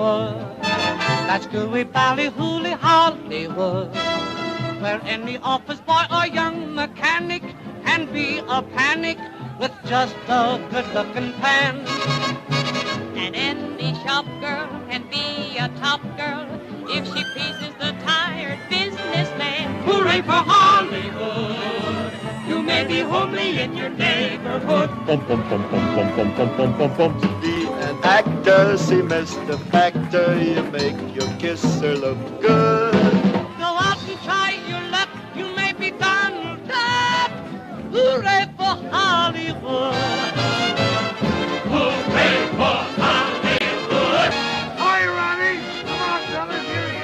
Hollywood. That's gooey, ballyhooly Hollywood, where any office boy or young mechanic can be a panic with just a good-looking pan. And any shop girl can be a top girl if she pleases the tired businessman. Hooray for Hollywood! You may be homely in your neighborhood. Be an actor, see Mr. Factor, you make your kisser look good. Go out and try your luck, you may be Donald Duck. Hooray for Hollywood! Hooray for Hollywood! Hi, Ronnie. Come on, fellas, here he is.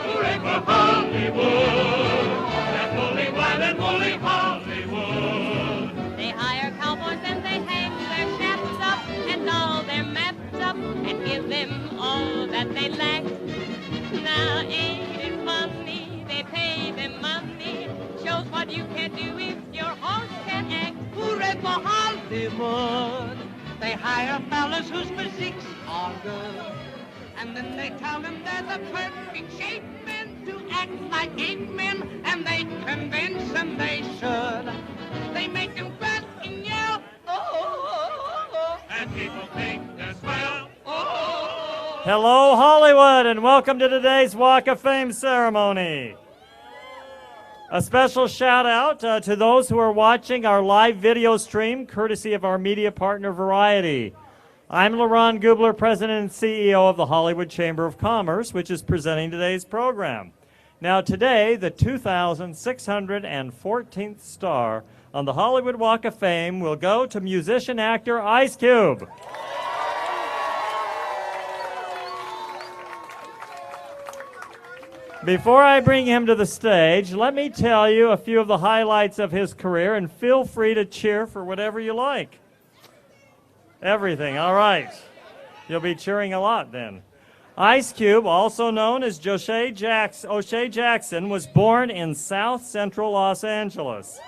Hooray for Hollywood! That woolly, wild and woolly Hollywood! They hire cowboys and they hang their chaps up and all their maps up and give them all that they lack. Now ain't it funny? They pay them money. Shows what you can do if your horse can act. Hooray for Hollywood! They hire fellas whose physiques are good, and then they tell them they're the perfect shape men to act like ape men, and they convince them they should. They make them grasp and yell, oh, and people think they're swell, oh. Hello, Hollywood, and welcome to today's Walk of Fame ceremony. A special shout out to those who are watching our live video stream, courtesy of our media partner, Variety. I'm LaRon Gubler, President and CEO of the Hollywood Chamber of Commerce, which is presenting today's program. Now today, the 2,614th star on the Hollywood Walk of Fame will go to musician-actor Ice Cube. Before I bring him to the stage, let me tell you a few of the highlights of his career, and feel free to cheer for whatever you like. Everything, all right. You'll be cheering a lot then. Ice Cube, also known as O'Shea Jackson, was born in South Central Los Angeles.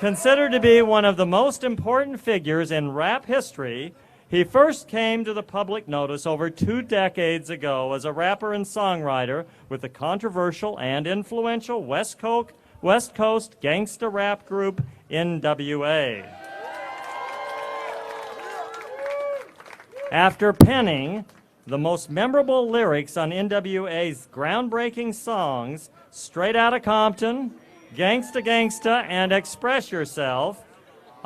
Considered to be one of the most important figures in rap history, he first came to the public notice over 2 decades ago as a rapper and songwriter with the controversial and influential West Coast gangsta rap group NWA. After penning the most memorable lyrics on NWA's groundbreaking songs, Straight Outta Compton, Gangsta Gangsta, and Express Yourself,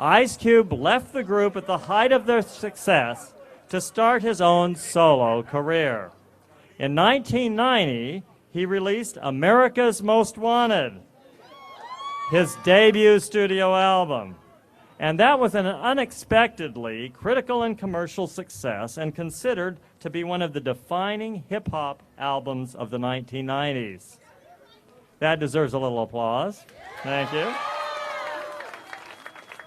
Ice Cube left the group at the height of their success to start his own solo career. In 1990, he released America's Most Wanted, his debut studio album. And that was an unexpectedly critical and commercial success and considered to be one of the defining hip-hop albums of the 1990s. That deserves a little applause. Thank you.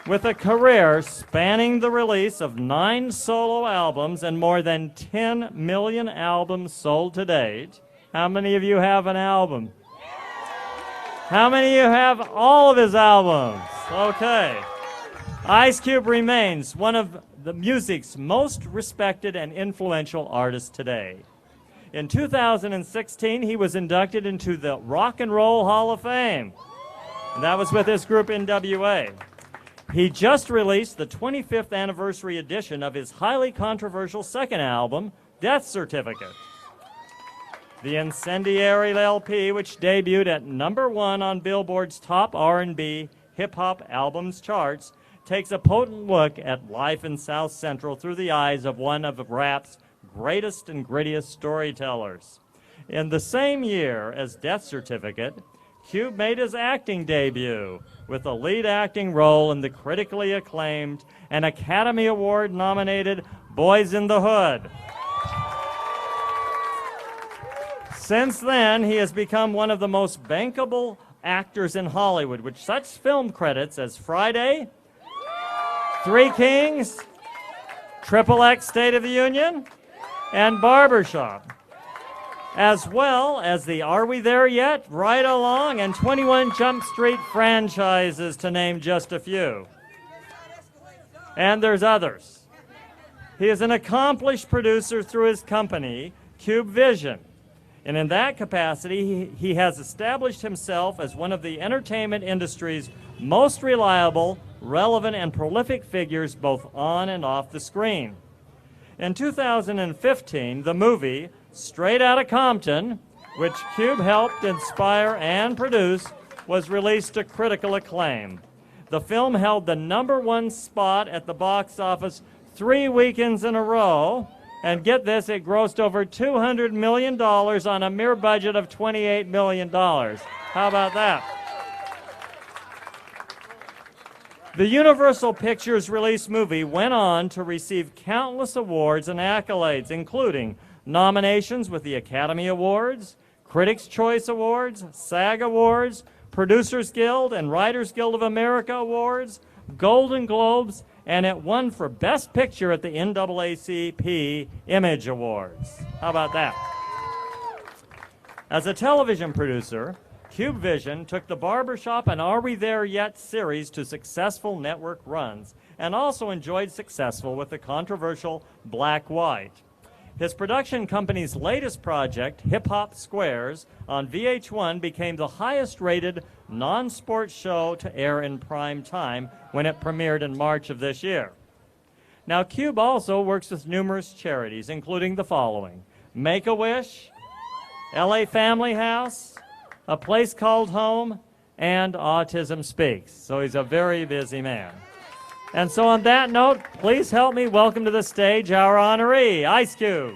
With a career spanning the release of 9 solo albums and more than 10 million albums sold to date, how many of you have an album? How many of you have all of his albums? Okay. Ice Cube remains one of the music's most respected and influential artists today. In 2016, he was inducted into the Rock and Roll Hall of Fame. And that was with his group NWA. He just released the 25th anniversary edition of his highly controversial second album, Death Certificate. The Incendiary LP, which debuted at #1 on Billboard's top R&B hip-hop albums charts, takes a potent look at life in South Central through the eyes of one of rap's greatest and grittiest storytellers. In the same year as Death Certificate, Cube made his acting debut with a lead acting role in the critically acclaimed and Academy Award-nominated Boys in the Hood. Since then, he has become one of the most bankable actors in Hollywood, with such film credits as Friday, Three Kings, XXX State of the Union, and Barbershop, as well as the Are We There Yet?, Ride Along, and 21 Jump Street franchises, to name just a few. And there's others. He is an accomplished producer through his company, Cube Vision. And in that capacity, he has established himself as one of the entertainment industry's most reliable, relevant, and prolific figures both on and off the screen. In 2015, the movie Straight Outta Compton, which Cube helped inspire and produce, was released to critical acclaim. The film held the #1 spot at the box office 3 weekends in a row, and get this, it grossed over $200 million on a mere budget of $28 million. How about that? The Universal Pictures release movie went on to receive countless awards and accolades, including nominations with the Academy Awards, Critics' Choice Awards, SAG Awards, Producers Guild and Writers Guild of America Awards, Golden Globes, and it won for Best Picture at the NAACP Image Awards. How about that? As a television producer, Cube Vision took the Barbershop and Are We There Yet series to successful network runs, and also enjoyed success with the controversial Black White. His production company's latest project, Hip Hop Squares, on VH1 became the highest-rated non-sports show to air in prime time when it premiered in March of this year. Now, Cube also works with numerous charities, including the following: Make-A-Wish, LA Family House, A Place Called Home, and Autism Speaks. So he's a very busy man. And so on that note, please help me welcome to the stage our honoree, Ice Cube.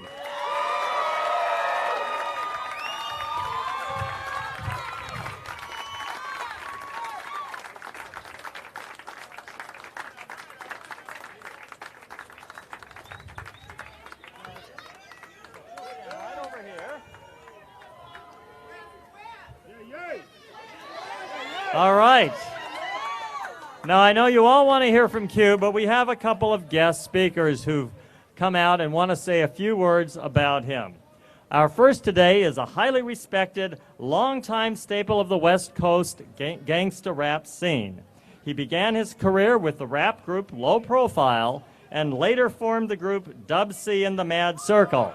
All right. Now, I know you all want to hear from Cube, but we have a couple of guest speakers who've come out and want to say a few words about him. Our first today is a highly respected, longtime staple of the West Coast gangsta rap scene. He began his career with the rap group Low Profile and later formed the group Dub C and the Mad Circle.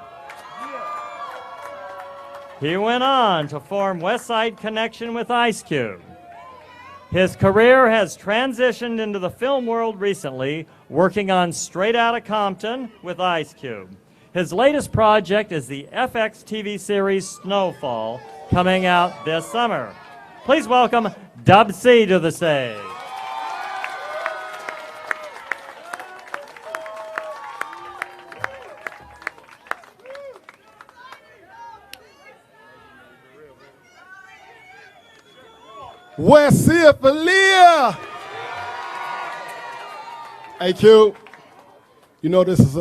He went on to form West Side Connection with Ice Cube. His career has transitioned into the film world recently, working on Straight Outta Compton with Ice Cube. His latest project is the FX TV series Snowfall, coming out this summer. Please welcome Dub C to the stage. West Syphilia. Hey, Q, you know this is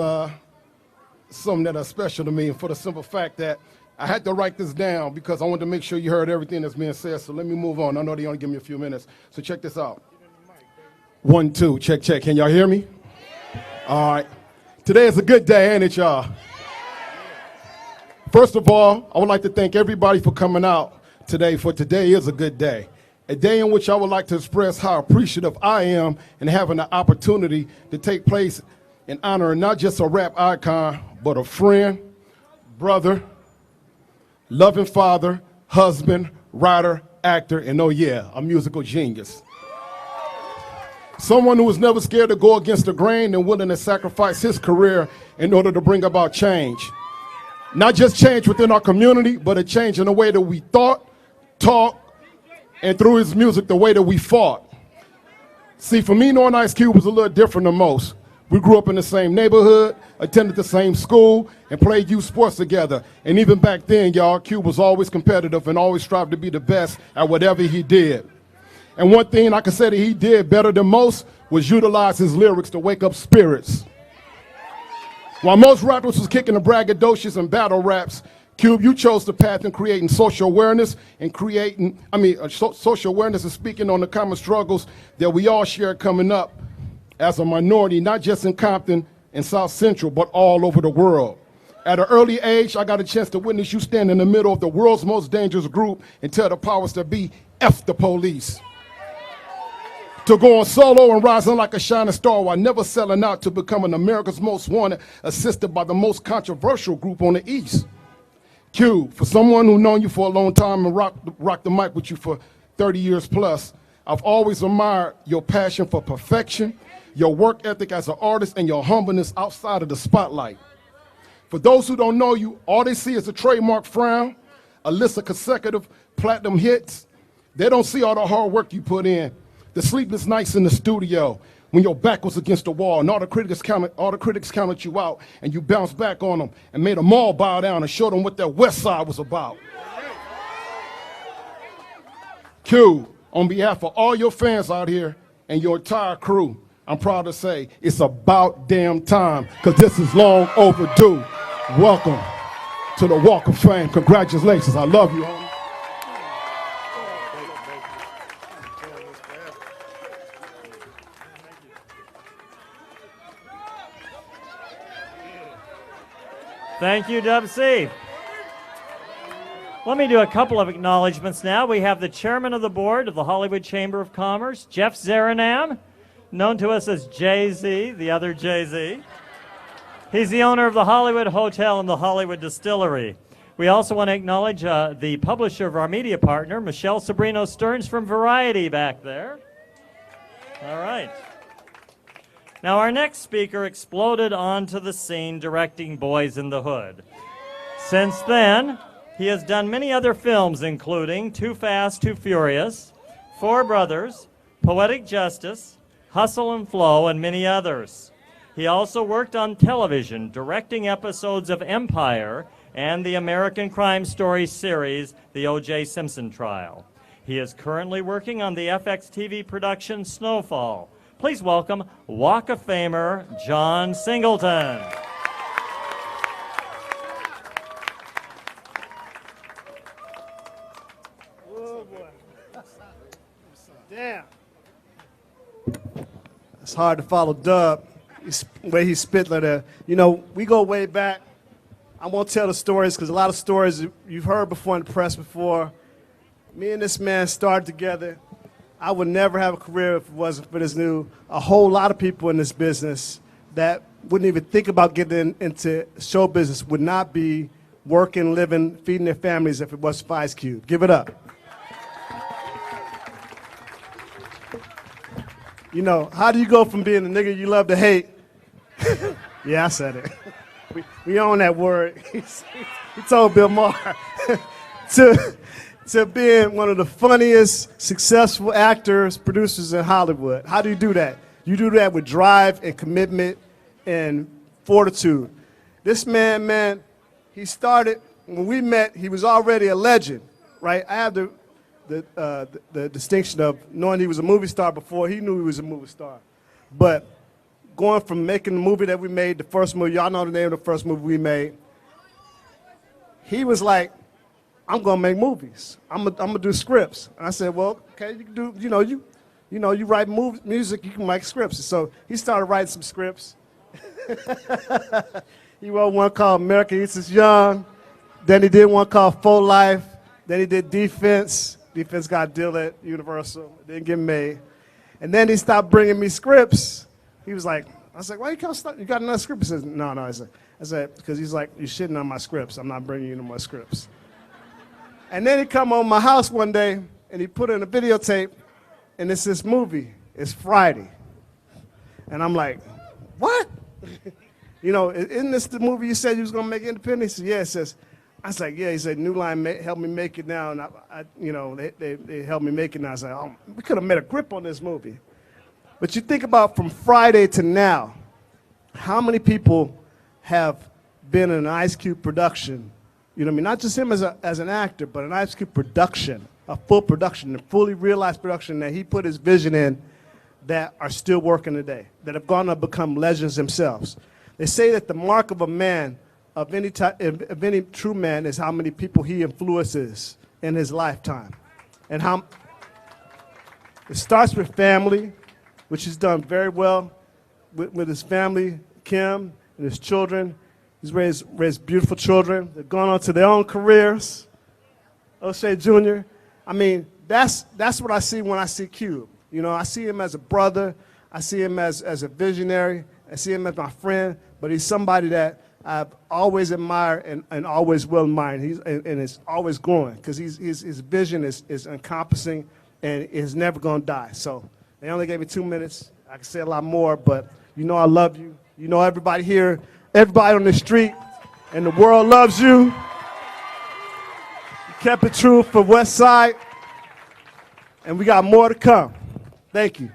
something that is special to me, and for the simple fact that I had to write this down because I wanted to make sure you heard everything that's being said, so let me move on. I know they only give me a few minutes, so check this out. 1, 2, check, check. Can y'all hear me? All right. Today is a good day, ain't it, y'all? First of all, I would like to thank everybody for coming out today, for today is a good day. A day in which I would like to express how appreciative I am in having the opportunity to take place in honor of not just a rap icon, but a friend, brother, loving father, husband, writer, actor, and oh yeah, a musical genius. Someone who was never scared to go against the grain and willing to sacrifice his career in order to bring about change. Not just change within our community, but a change in the way that we thought, talked, and through his music, the way that we fought. See, for me, knowing Ice Cube was a little different than most. We grew up in the same neighborhood, attended the same school, and played youth sports together. And even back then, y'all, Cube was always competitive and always strived to be the best at whatever he did. And one thing I can say that he did better than most was utilize his lyrics to wake up spirits. While most rappers was kicking the braggadocious and battle raps, Cube, you chose the path in creating social awareness and social awareness and speaking on the common struggles that we all share coming up as a minority, not just in Compton and South Central, but all over the world. At an early age, I got a chance to witness you stand in the middle of the world's most dangerous group and tell the powers that be, F the police. to going solo and rising like a shining star while never selling out to becoming America's most wanted, assisted by the most controversial group on the East. Q, for someone who's known you for a long time and rocked the mic with you for 30 years plus, I've always admired your passion for perfection, your work ethic as an artist, and your humbleness outside of the spotlight. For those who don't know you, all they see is a trademark frown, a list of consecutive platinum hits. They don't see all the hard work you put in, the sleepless nights in the studio when your back was against the wall and all the critics counted you out, and you bounced back on them and made them all bow down and showed them what that West Side was about. Q, on behalf of all your fans out here and your entire crew, I'm proud to say it's about damn time, because this is long overdue. Welcome to the Walk of Fame. Congratulations. I love you, homie. Thank you, Dub C. Let me do a couple of acknowledgments now. We have the chairman of the board of the Hollywood Chamber of Commerce, Jeff Zaranam, known to us as Jay-Z, the other Jay-Z. He's the owner of the Hollywood Hotel and the Hollywood Distillery. We also want to acknowledge the publisher of our media partner, Michelle Sobrino Stearns from Variety back there. All right. Now, our next speaker exploded onto the scene directing Boys in the Hood. Since then, he has done many other films, including Too Fast, Too Furious, Four Brothers, Poetic Justice, Hustle and Flow, and many others. He also worked on television, directing episodes of Empire and the American Crime Story series, The O.J. Simpson Trial. He is currently working on the FX TV production Snowfall. Please welcome Walk of Famer John Singleton. Oh boy. Damn. It's hard to follow Dub, the way he spit like that. You know, we go way back. I won't tell the stories because a lot of stories you've heard before in the press before. Me and this man started together. I would never have a career if it wasn't for this new. A whole lot of people in this business that wouldn't even think about getting into show business would not be working, living, feeding their families if it wasn't for Ice Cube. Give it up. You know, how do you go from being the nigga you love to hate? Yeah, I said it. We own that word. He told Bill Maher. to being one of the funniest, successful actors, producers in Hollywood. How do you do that? You do that with drive and commitment and fortitude. This man, he started, when we met, he was already a legend, right? I have the distinction of knowing he was a movie star before he knew he was a movie star. But going from making the movie that we made, the first movie, y'all know the name of the first movie we made, he was like, I'm gonna make movies. I'm gonna do scripts. And I said, well, okay, you can do, you write music, you can make scripts. And so he started writing some scripts. He wrote one called America Eats Us Young. Then he did one called Full Life. Then he did Defense. Defense got a deal at Universal. It didn't get made. And then he stopped bringing me scripts. He was like, I was like, why you can't stop? You got another script? He says, no. I said, because he's like, you're shitting on my scripts. I'm not bringing you no more scripts. And then he come on my house one day, and he put in a videotape, and it's this movie. It's Friday. And I'm like, what? Isn't this the movie you said you was going to make independent? He said, yeah. It says, I was like, yeah. He said, New Line helped me make it now, and they helped me make it now. I was like, oh, we could have made a grip on this movie. But you think about from Friday to now, how many people have been in an Ice Cube production? You know what I mean? Not just him as an actor, but an Ice Cube production, a full production, a fully realized production that he put his vision in that are still working today, that have gone to become legends themselves. They say that the mark of a man, of any true man, is how many people he influences in his lifetime. And how it starts with family, which he's done very well with his family, Kim, and his children. He's raised beautiful children. They've gone on to their own careers. O'Shea Jr. I mean, that's what I see when I see Cube. You know, I see him as a brother. I see him as a visionary. I see him as my friend. But he's somebody that I've always admired and always will admire. And it's always growing because his vision is encompassing and is never going to die. So they only gave me 2 minutes. I can say a lot more, but you know I love you. You know everybody here, everybody on the street, and the world loves you. You kept it true for West Side, and we got more to come. Thank you.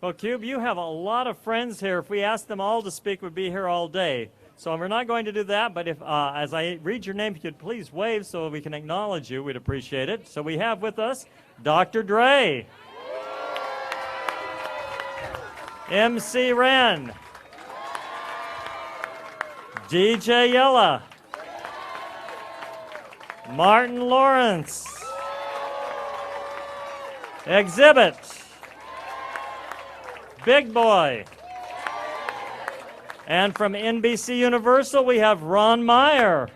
Well, Cube, you have a lot of friends here. If we asked them all to speak, we'd be here all day. So we're not going to do that, but if, as I read your name, if you could please wave so we can acknowledge you, we'd appreciate it. So we have with us Dr. Dre, MC Ren, DJ Yella, Martin Lawrence, Exhibit, Big Boy. And from NBC Universal, we have Ron Meyer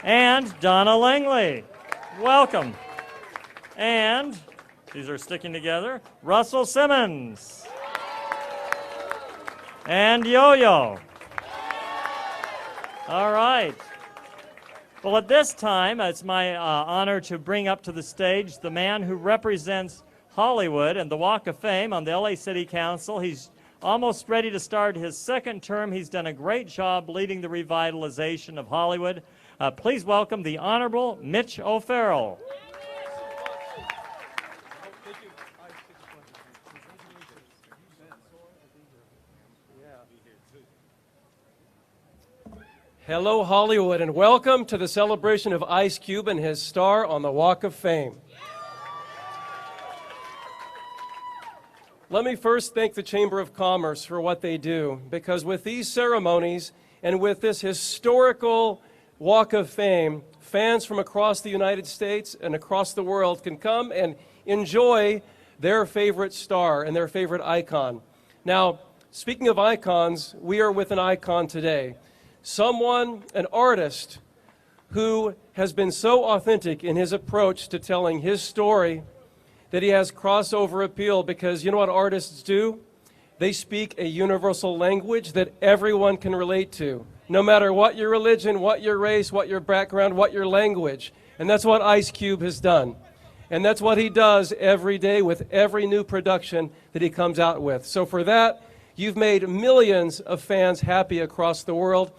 and Donna Langley. Welcome. And these are sticking together, Russell Simmons and Yo-Yo. All right. Well, at this time, it's my honor to bring up to the stage the man who represents Hollywood and the Walk of Fame on the LA City Council. He's almost ready to start his second term. He's done a great job leading the revitalization of Hollywood. Please welcome the Honorable Mitch O'Farrell. Hello, Hollywood, and welcome to the celebration of Ice Cube and his star on the Walk of Fame. Let me first thank the Chamber of Commerce for what they do, because with these ceremonies and with this historical Walk of Fame, fans from across the United States and across the world can come and enjoy their favorite star and their favorite icon. Now, speaking of icons, we are with an icon today. Someone, an artist, who has been so authentic in his approach to telling his story that he has crossover appeal, because you know what artists do? They speak a universal language that everyone can relate to, no matter what your religion, what your race, what your background, what your language. And that's what Ice Cube has done. And that's what he does every day with every new production that he comes out with. So for that, you've made millions of fans happy across the world.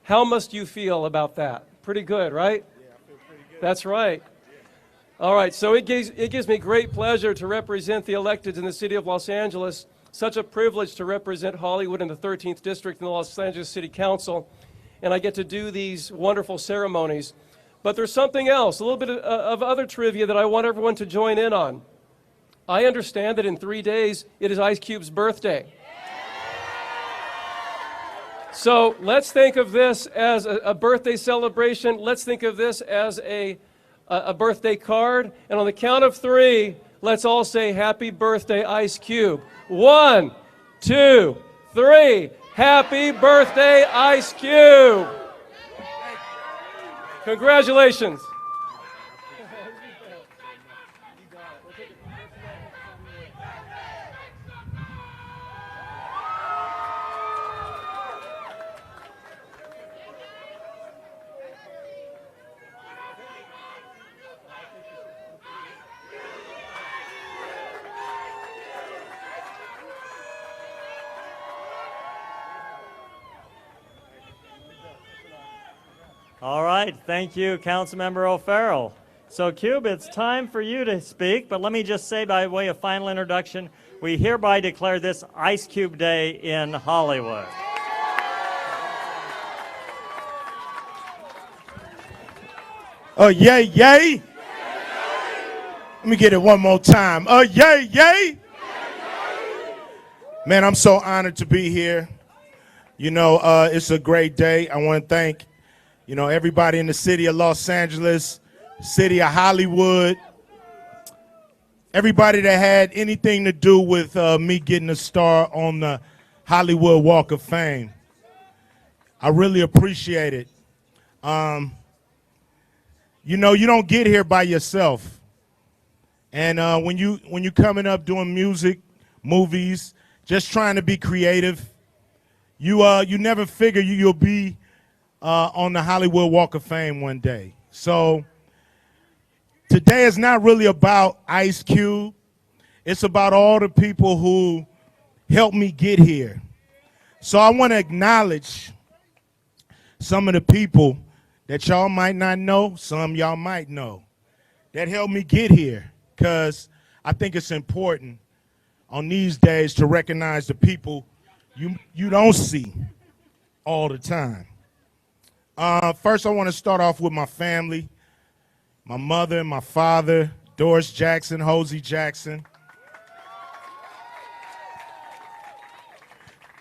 How must you feel about that? Pretty good, right? Yeah, I feel pretty good. That's right. All right, so it gives me great pleasure to represent the electeds in the city of Los Angeles. Such a privilege to represent Hollywood in the 13th District in the Los Angeles City Council. And I get to do these wonderful ceremonies. But there's something else, a little bit of other trivia that I want everyone to join in on. I understand that in 3 days, it is Ice Cube's birthday. So let's think of this as a birthday celebration. Let's think of this as a birthday card, and on the count of 3, let's all say happy birthday, Ice Cube. 1, 2, 3. Happy birthday, Ice Cube. Congratulations. All right, thank you, Councilmember O'Farrell. So, Cube, it's time for you to speak, but let me just say by way of final introduction, we hereby declare this Ice Cube Day in Hollywood. Yay, yay. Let me get it one more time. Yay, yay. Man, I'm so honored to be here. You know, it's a great day. I want to thank, you know, everybody in the city of Los Angeles, city of Hollywood, everybody that had anything to do with me getting a star on the Hollywood Walk of Fame. I really appreciate it. You know, you don't get here by yourself. And when you coming up doing music, movies, just trying to be creative, you never figure you'll be on the Hollywood Walk of Fame one day. So today is not really about Ice Cube. It's about all the people who helped me get here. So I want to acknowledge some of the people that y'all might not know, some y'all might know, that helped me get here, because I think it's important on these days to recognize the people you don't see all the time. First, I want to start off with my family, my mother and my father, Doris Jackson, Hosey Jackson.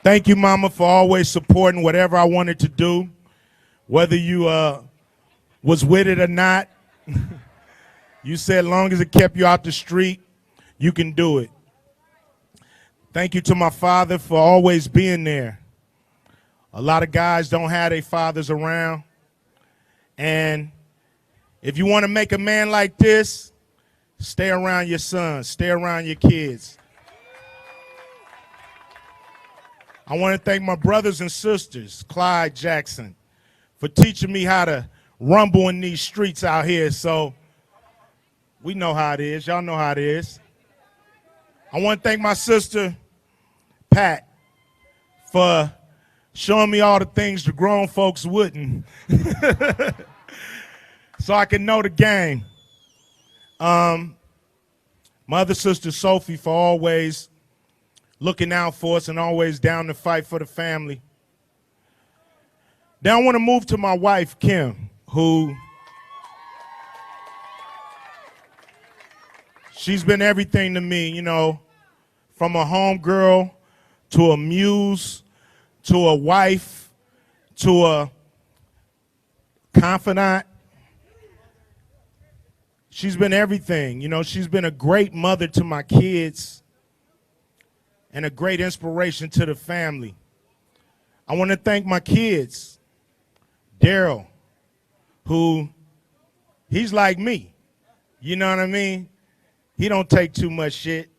Thank you, Mama, for always supporting whatever I wanted to do, whether you was with it or not. You said as long as it kept you out the street, you can do it. Thank you to my father for always being there. A lot of guys don't have their fathers around. And if you want to make a man like this, stay around your sons, stay around your kids. I want to thank my brothers and sisters, Clyde Jackson, for teaching me how to rumble in these streets out here. So we know how it is. Y'all know how it is. I want to thank my sister, Pat, for showing me all the things the grown folks wouldn't, so I can know the game. My other sister, Sophie, for always looking out for us and always down to fight for the family. Then I want to move to my wife, Kim, who she's been everything to me, you know, from a homegirl to a muse to a wife to a confidant. She's been everything. You know, she's been a great mother to my kids and a great inspiration to the family. I want to thank my kids, Daryl, who, he's like me. You know what I mean? He don't take too much shit.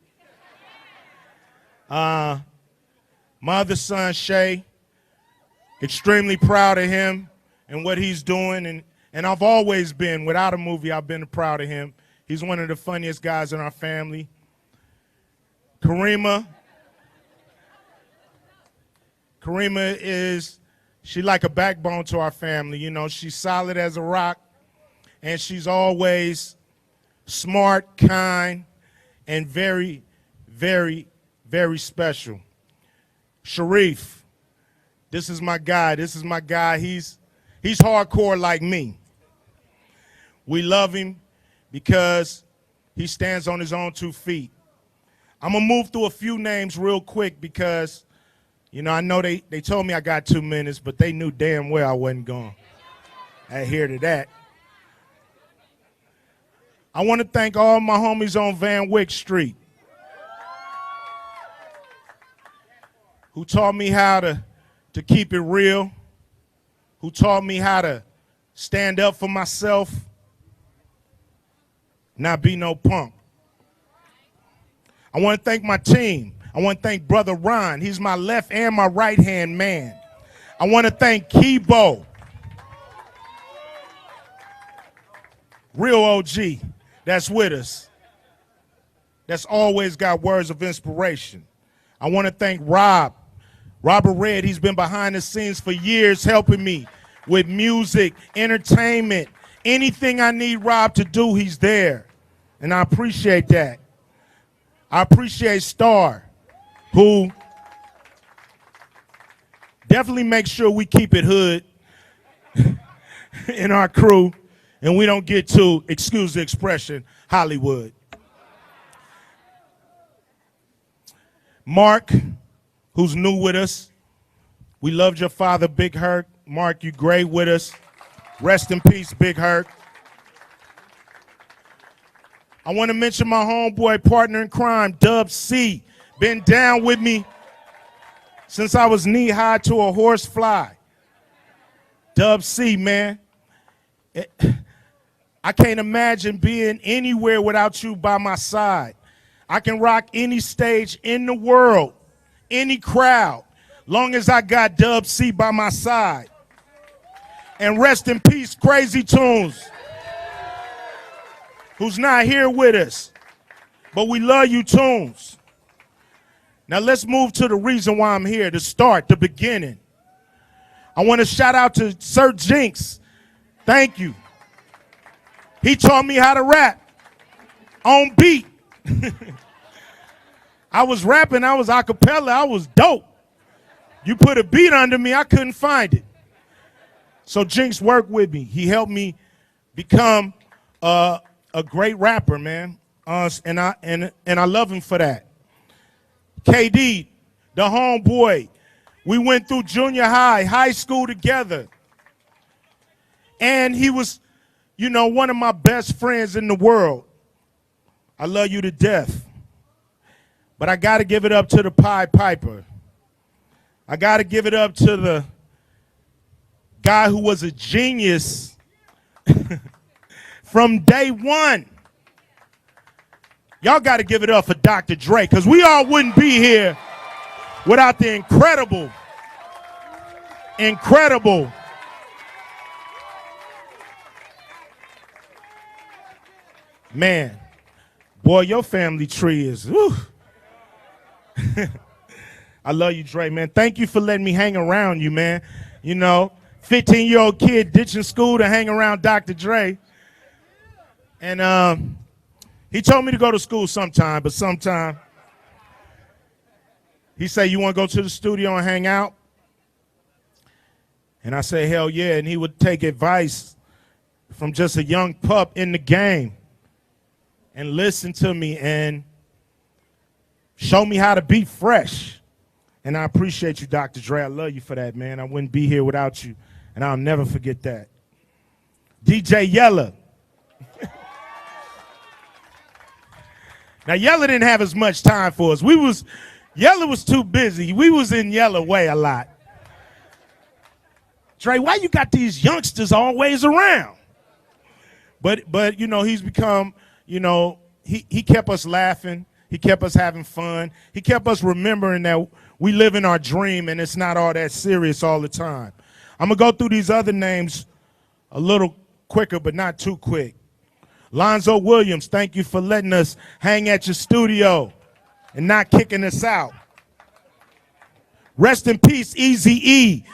My other son, Shay, extremely proud of him and what he's doing. And I've always been, without a movie, I've been proud of him. He's one of the funniest guys in our family. Karima she's like a backbone to our family. You know, she's solid as a rock, and she's always smart, kind, and very, very, very special. Sharif, this is my guy. This is my guy. He's hardcore like me. We love him because he stands on his own 2 feet. I'm going to move through a few names real quick because, you know, I know they told me I got 2 minutes, but they knew damn well I wasn't going to adhere to that. I want to thank all my homies on Van Wyck Street who taught me how to keep it real, who taught me how to stand up for myself, not be no punk. I want to thank my team. I want to thank Brother Ron. He's my left and my right-hand man. I want to thank Kibo, real OG that's with us, that's always got words of inspiration. I want to thank Robert Red. He's been behind the scenes for years helping me with music, entertainment. Anything I need Rob to do, he's there. And I appreciate that. I appreciate Star, who definitely makes sure we keep it hood in our crew and we don't get too, excuse the expression, Hollywood. Mark, who's new with us. We loved your father, Big Herc. Mark, you great with us. Rest in peace, Big Herc. I want to mention my homeboy, partner in crime, Dub C. Been down with me since I was knee-high to a horse fly. Dub C, man. I can't imagine being anywhere without you by my side. I can rock any stage in the world, any crowd, long as I got Dub C by my side. And rest in peace, Crazy Tunes, who's not here with us. But we love you, Tunes. Now let's move to the reason why I'm here, to start, the beginning. I want to shout out to Sir Jinx. Thank you. He taught me how to rap on beat. I was rapping, I was a cappella, I was dope. You put a beat under me, I couldn't find it. So Jinx worked with me. He helped me become a great rapper, man. And I love him for that. KD, the homeboy. We went through junior high, high school together. And he was, you know, one of my best friends in the world. I love you to death. But I got to give it up to the Pied Piper. I got to give it up to the guy who was a genius from day one. Y'all got to give it up for Dr. Dre, because we all wouldn't be here without the incredible man. Boy, your family tree is, whew. I love you, Dre, man. Thank you for letting me hang around you, man. You know, 15-year-old kid ditching school to hang around Dr. Dre. And he told me to go to school sometime, but sometime he said, you want to go to the studio and hang out? And I said, hell yeah. And he would take advice from just a young pup in the game and listen to me and show me how to be fresh. And I appreciate you, Dr. Dre. I love you for that, man. I wouldn't be here without you, and I'll never forget that. DJ Yella. Now, Yella didn't have as much time for us. Yella was too busy. We was in Yella way a lot. Dre, why you got these youngsters always around? But you know, he's become, you know, he kept us laughing. He kept us having fun. He kept us remembering that we live in our dream and it's not all that serious all the time. I'm going to go through these other names a little quicker, but not too quick. Lonzo Williams, thank you for letting us hang at your studio and not kicking us out. Rest in peace, Eazy-E.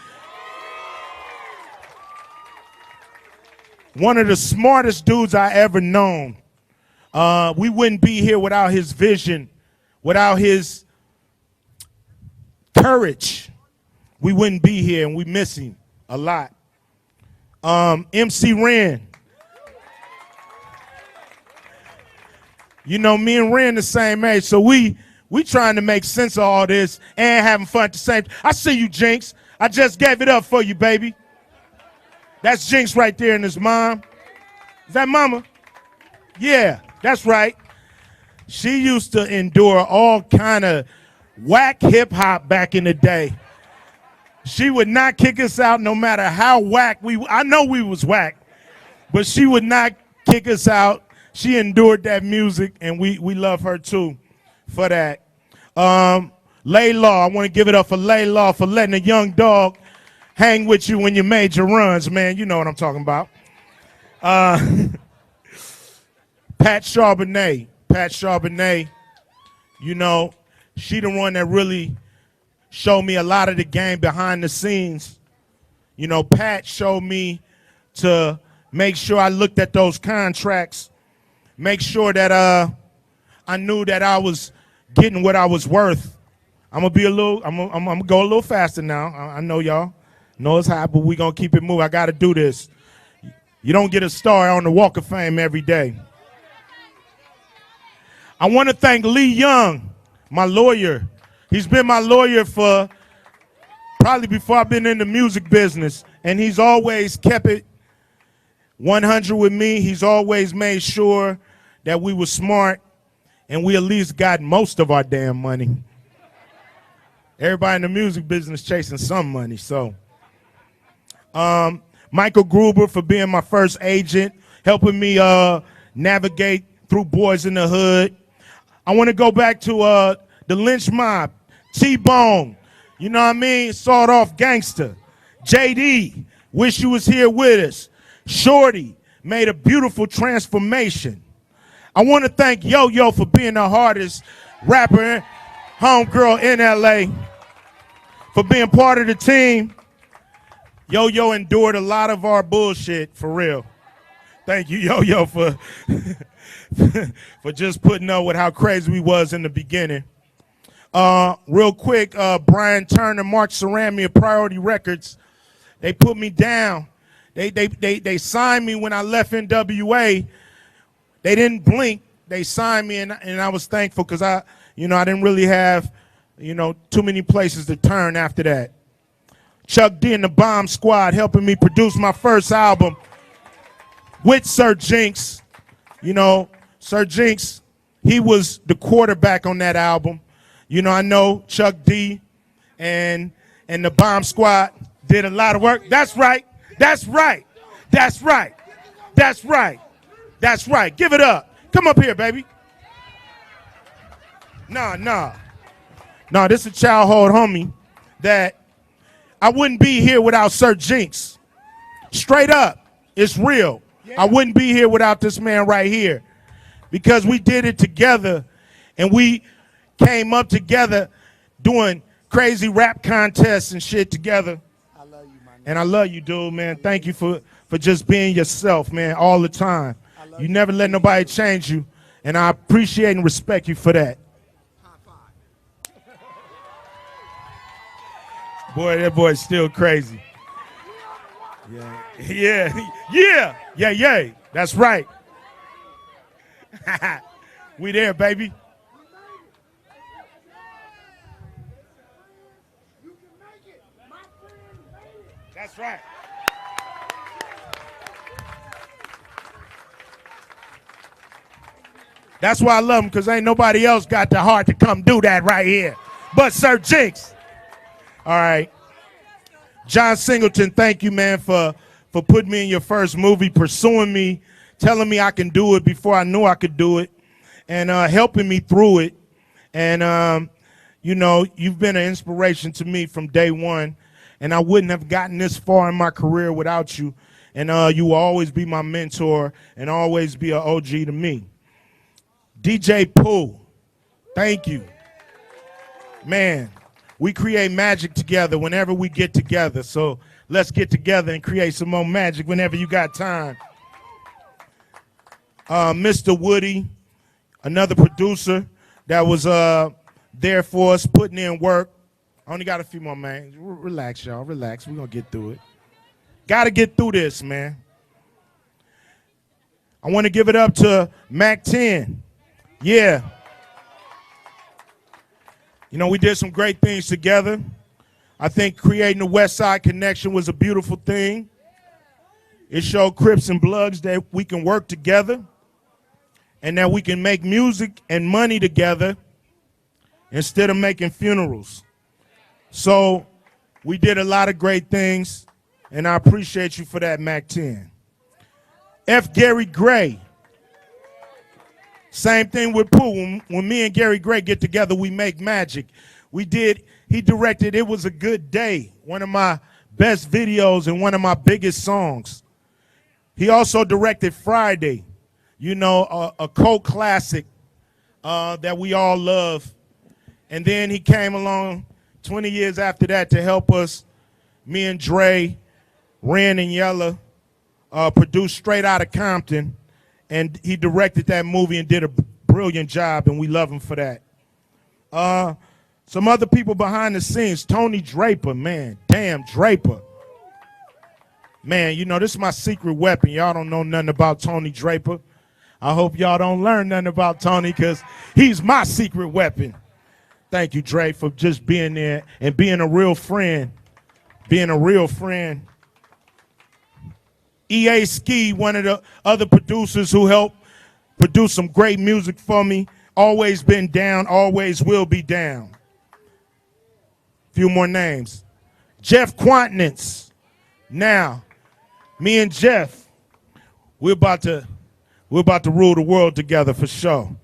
One of the smartest dudes I ever known. We wouldn't be here without his vision, without his courage. We wouldn't be here, and we miss him a lot. MC Ren. You know, me and Ren the same age, so we trying to make sense of all this and having fun at the same time. I see you, Jinx. I just gave it up for you, baby. That's Jinx right there and his mom. Is that mama? Yeah, that's right. She used to endure all kind of whack hip hop back in the day. She would not kick us out no matter how whack I know we was whack, but she would not kick us out. She endured that music, and we love her too for that. Laylaw, I want to give it up for Laylaw for letting a young dog hang with you when you made your runs, man. You know what I'm talking about. Pat Charbonnet, you know, she the one that really showed me a lot of the game behind the scenes. You know, Pat showed me to make sure I looked at those contracts, make sure that I knew that I was getting what I was worth. I'm gonna go a little faster now. I know y'all know it's hot, but we gonna keep it moving. I gotta do this. You don't get a star on the Walk of Fame every day. I want to thank Lee Young, my lawyer. He's been my lawyer for probably before I've been in the music business, and he's always kept it 100 with me. He's always made sure that we were smart and we at least got most of our damn money. Everybody in the music business chasing some money, so. Michael Gruber for being my first agent, helping me navigate through Boys in the Hood. I want to go back to the Lynch Mob, T-Bone, you know what I mean? Sawed Off Gangster. JD, wish you was here with us. Shorty made a beautiful transformation. I want to thank Yo-Yo for being the hardest rapper, homegirl in LA, for being part of the team. Yo-Yo endured a lot of our bullshit, for real. Thank you, Yo-Yo, for for just putting up with how crazy we was in the beginning. Real quick, Brian Turner, Mark Cerami of Priority Records, they put me down. They signed me when I left NWA. They didn't blink. They signed me, and I was thankful because I didn't really have, too many places to turn after that. Chuck D and the Bomb Squad helping me produce my first album with Sir Jinx. Sir Jinx, he was the quarterback on that album. I know Chuck D and the Bomb Squad did a lot of work. That's right. That's right. That's right. That's right. That's right. Give it up. Come up here, baby. Nah, this is a childhood homie that I wouldn't be here without Sir Jinx. Straight up. It's real. I wouldn't be here without this man right here because we did it together and we came up together doing crazy rap contests and shit together. I love you, man. And I love you, dude, man. Thank you for just being yourself, man, all the time. You never let nobody change you, and I appreciate and respect you for that. Boy, that boy's still crazy. Yeah. That's right. We there, baby. That's right. That's why I love him, because ain't nobody else got the heart to come do that right here but Sir Jinx. All right. John Singleton, thank you, man, for putting me in your first movie, pursuing me, telling me I can do it before I knew I could do it, and helping me through it. And, you've been an inspiration to me from day one, and I wouldn't have gotten this far in my career without you. And you will always be my mentor and always be an OG to me. DJ Pooh, thank you. Man, we create magic together whenever we get together. So let's get together and create some more magic whenever you got time. Mr. Woody, another producer that was there for us, putting in work. I only got a few more, man. Relax, y'all. Relax. We're going to get through it. Got to get through this, man. I want to give it up to Mac 10. Yeah. We did some great things together. I think creating the West Side Connection was a beautiful thing. It showed Crips and Bloods that we can work together and that we can make music and money together instead of making funerals. So we did a lot of great things, and I appreciate you for that, Mac 10. F. Gary Gray. Same thing with Pooh. When me and Gary Gray get together, we make magic. He directed It Was a Good Day, one of my best videos and one of my biggest songs. He also directed Friday, a cult classic that we all love. And then he came along 20 years after that to help us, me and Dre, Ren and Yella, produce Straight Outta Compton. And he directed that movie and did a brilliant job, and we love him for that. Some other people behind the scenes, Tony Draper, man. Damn, Draper. Man, this is my secret weapon. Y'all don't know nothing about Tony Draper. I hope y'all don't learn nothing about Tony, because he's my secret weapon. Thank you, Dre, for just being there and being a real friend. Being a real friend. E.A. Ski, one of the other producers who helped produce some great music for me. Always been down, always will be down. Few more names. Jeff Quantnitz. Now, me and Jeff, we're about to rule the world together for sure.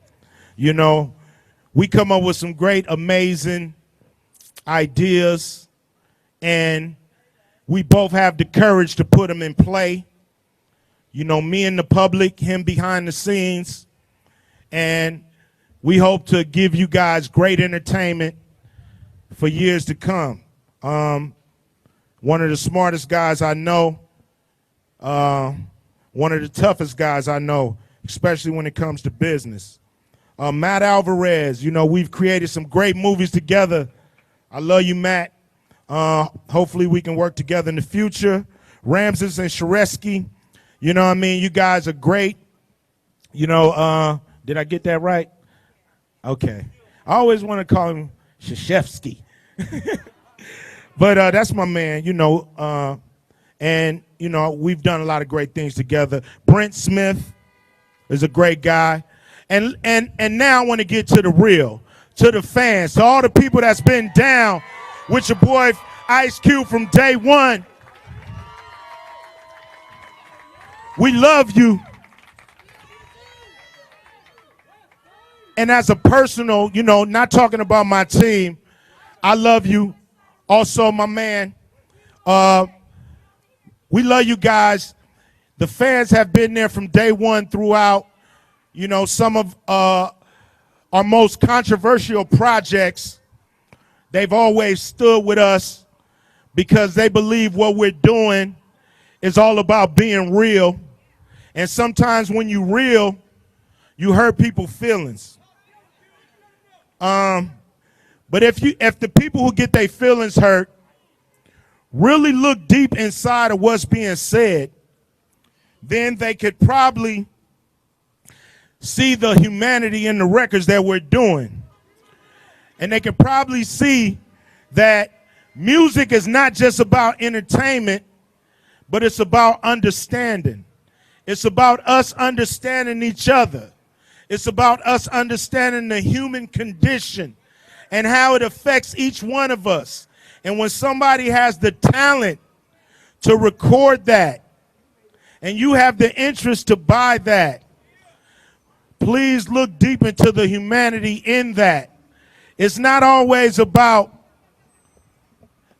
You know, we come up with some great, amazing ideas, and we both have the courage to put them in play. You know, me in the public, him behind the scenes, and we hope to give you guys great entertainment for years to come. One of the smartest guys I know, one of the toughest guys I know, especially when it comes to business. Matt Alvarez, you know, we've created some great movies together. I love you, Matt. Hopefully we can work together in the future. Ramses and Sharesky, you know what I mean? You guys are great. You know, did I get that right? Okay. I always want to call him Shashevsky. But that's my man, you know. And, you know, we've done a lot of great things together. Brent Smith is a great guy. And now I want to get to the real, to the fans, to all the people that's been down with your boy Ice Cube from day one. We love you. And as a personal, you know, not talking about my team, I love you. Also, my man, we love you guys. The fans have been there from day one throughout. You know, some of our most controversial projects, they've always stood with us because they believe what we're doing is all about being real. And sometimes when you're real, you hurt people's feelings. But if the people who get their feelings hurt really look deep inside of what's being said, then they could probably see the humanity in the records that we're doing. And they could probably see that music is not just about entertainment, but it's about understanding. It's about us understanding each other. It's about us understanding the human condition and how it affects each one of us. And when somebody has the talent to record that, and you have the interest to buy that, please look deep into the humanity in that. It's not always about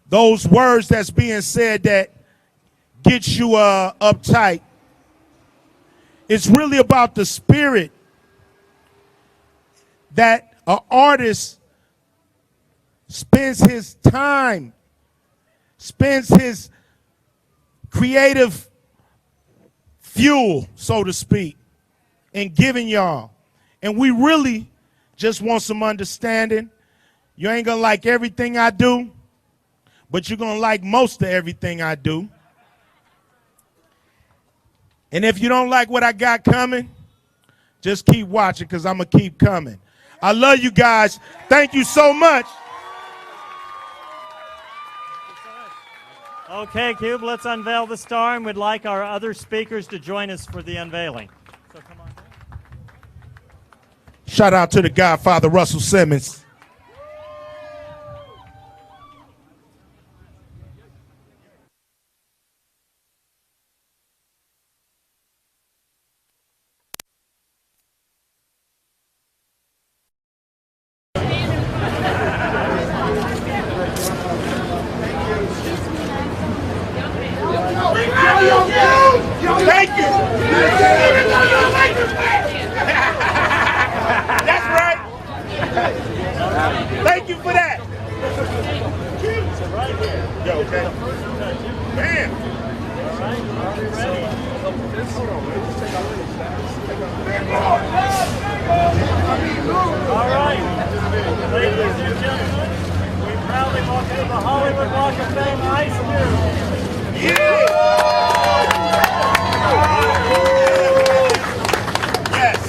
those words that's being said that get you uptight. It's really about the spirit that an artist spends his time, spends his creative fuel, so to speak, in giving y'all. And we really just want some understanding. You ain't gonna like everything I do, but you're gonna like most of everything I do. And if you don't like what I got coming, just keep watching, because I'm gonna keep coming. I love you guys. Thank you so much. Okay, Cube, let's unveil the star, and we'd like our other speakers to join us for the unveiling. So come on. Shout out to the Godfather, Russell Simmons. Thank you. That's right. Thank you for that. Yo, okay. Man. All right. Ladies and gentlemen, we proudly welcome to the Hollywood Walk of Fame Ice Cube. Yeah. Yes.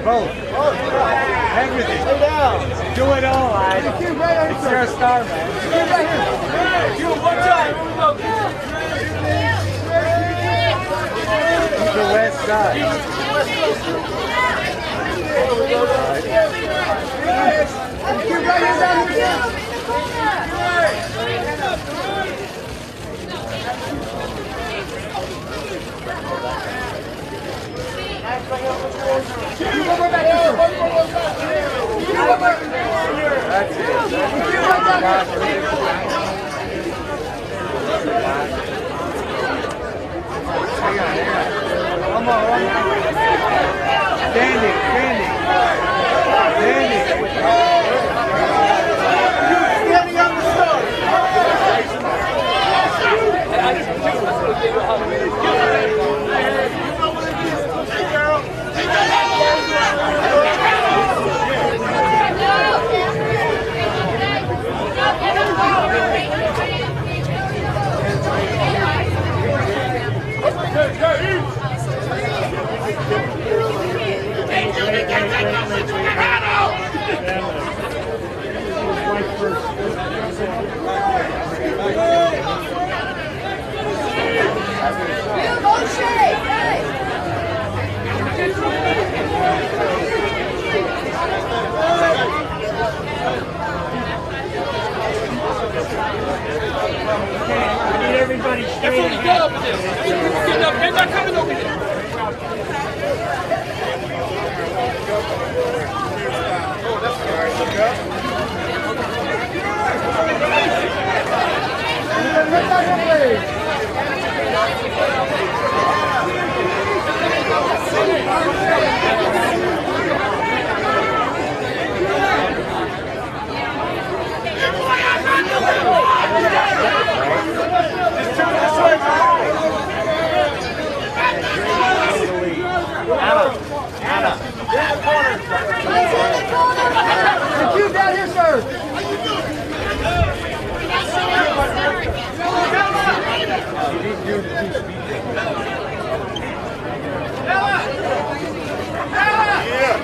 Both. Everything. Stay down. Do it all, lad. It's your star, man. You, watch out. The west side. Come on. Standing. Standing on the stone. Everybody straight ahead. Get up, they're not coming over here. Oh, that's Anna. Get in the corner. You down here, sir. Hang on, man.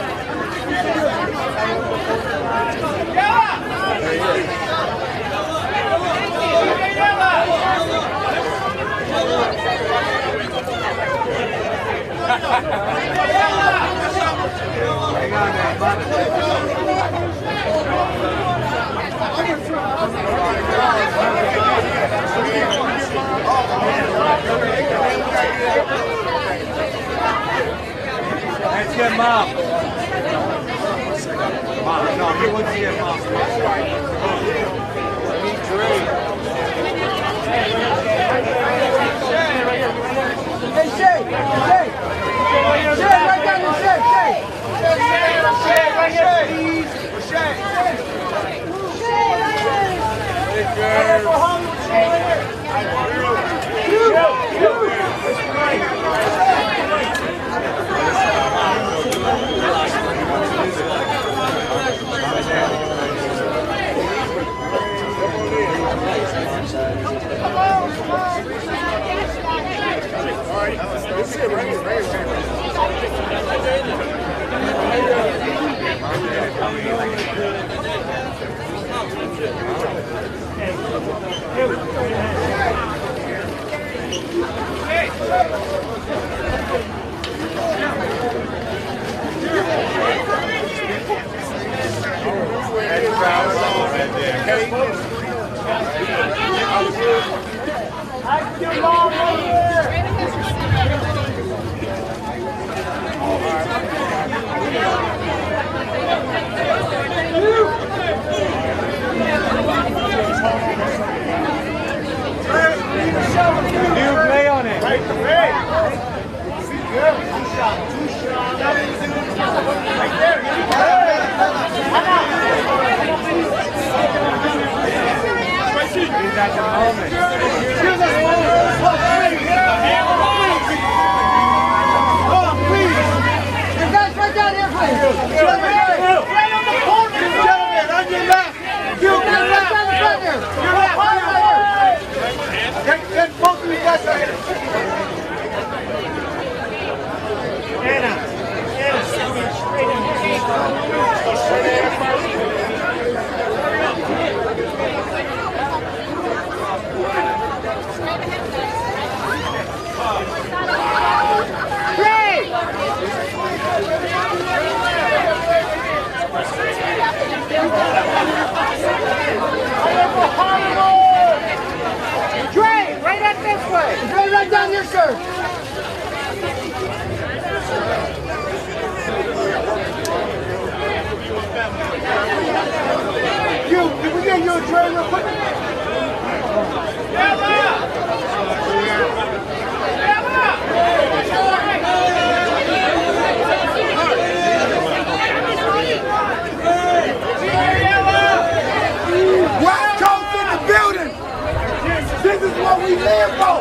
Let's get Mom. Mom, no, he wants to get Mom. Meet Dre. Hey, Shay! Shay! Shay, right down here, Shay! Shay, right here, please! Shay! You play on it. Right the way. Right there. He's at the moment. Please. You guys right down here, please. Right on the corner. Gentlemen, on your left. You guys right down the front here. Your left. Get both of you guys right here. Anna, straight in. Dre, right up this way. Dre, right down here, sir. Can we get you a Dre real quick? West Coast in the building. This is what we live for.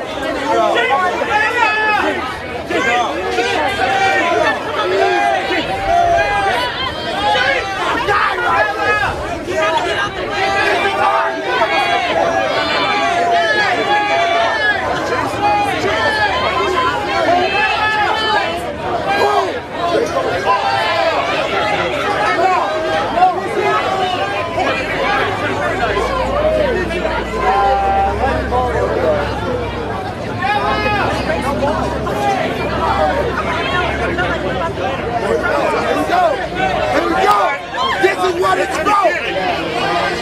What it's about.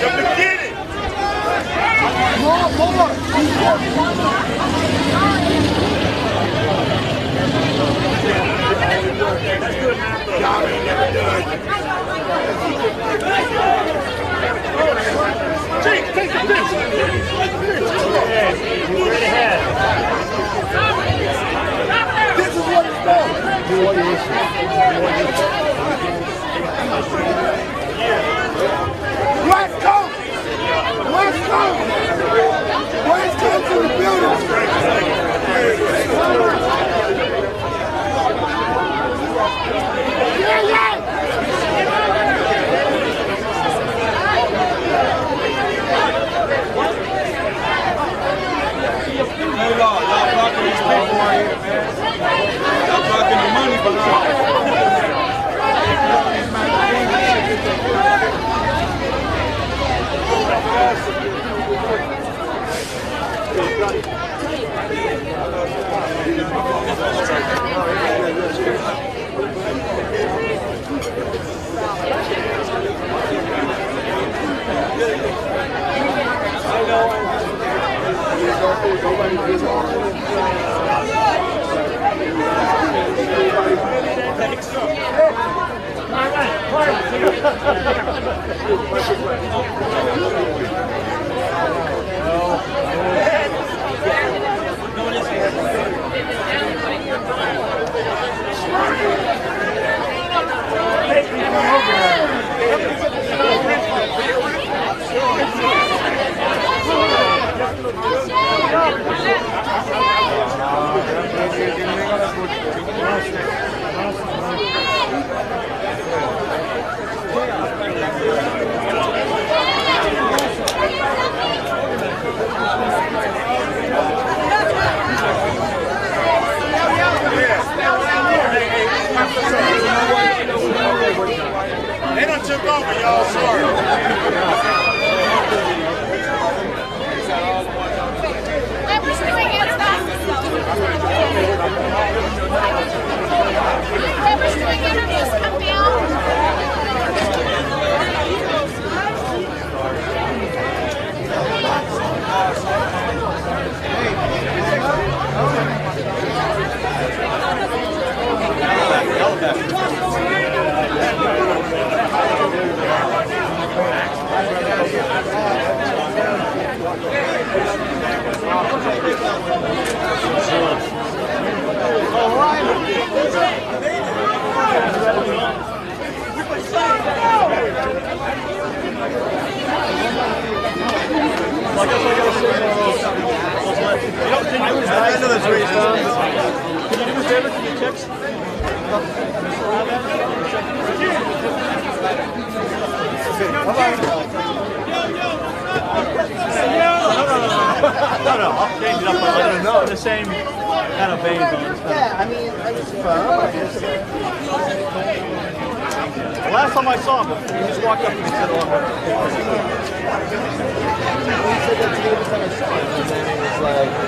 The beginning. More. That's good, man. Y'all ain't never done. Jake, take the pitch. Right ahead. This is what it's about. West Coast! West Coast! West Coast in the building! Yeah! Y'all blocking these people right here, man. Y'all blocking the money behind. I know that's where he's from. Can you do me a favor? Can you text? No, I'll change it up a little. No, the same kind of vein. Yeah, I mean, last time I saw him, he just walked up and he said, "Oh, I'm." He said that to me every time I saw him, and then he was like.